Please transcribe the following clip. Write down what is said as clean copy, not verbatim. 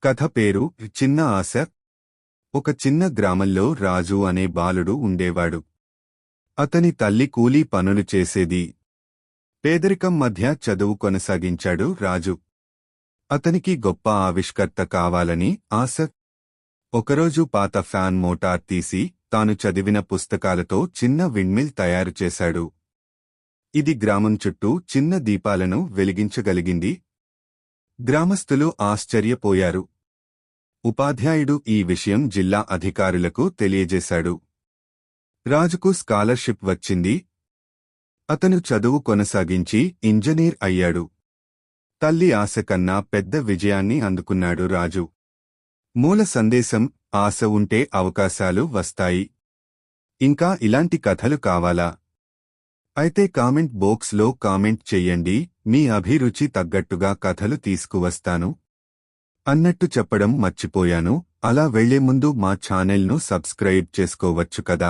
కథ పేరు చిన్న ఆశ. ఒక చిన్న గ్రామంలో రాజు అనే బాలుడు ఉండేవాడు. అతని తల్లి కూలీ పనులు చేసేది. పేదరికం మధ్య చదువు కొనసాగించాడు రాజు. అతనికి గొప్ప ఆవిష్కర్త కావాలని ఆశ. ఒకరోజు పాత ఫ్యాన్ మోటార్ తీసి తాను చదివిన పుస్తకాలతో చిన్న విండ్మిల్ తయారు చేశాడు. ఇది గ్రామం చుట్టూ చిన్న దీపాలను వెలిగించగలిగింది. గ్రామస్తులు ఆశ్చర్యపోయారు. ఉపాధ్యాయుడు ఈ విషయం జిల్లా అధికారులకు తెలియజేశాడు. రాజుకు స్కాలర్షిప్ వచ్చింది. అతను చదువు కొనసాగించి ఇంజనీర్ అయ్యాడు. తల్లి ఆశ కన్నా పెద్ద విజయాన్ని అందుకున్నాడు రాజు. మూల సందేశం: ఆశ ఉంటే అవకాశాలు వస్తాయి. ఇంకా ఇలాంటి కథలు కావాలా? అయితే కామెంట్ బాక్స్లో కామెంట్ చెయ్యండి. మీ అభిరుచి తగ్గట్టుగా కథలు తీసుకువస్తాను. అన్నట్టు చెప్పడం మర్చిపోయాను. అలా వెళ్లే ముందు మా ఛానెల్ను సబ్స్క్రైబ్ చేసుకోవచ్చు కదా.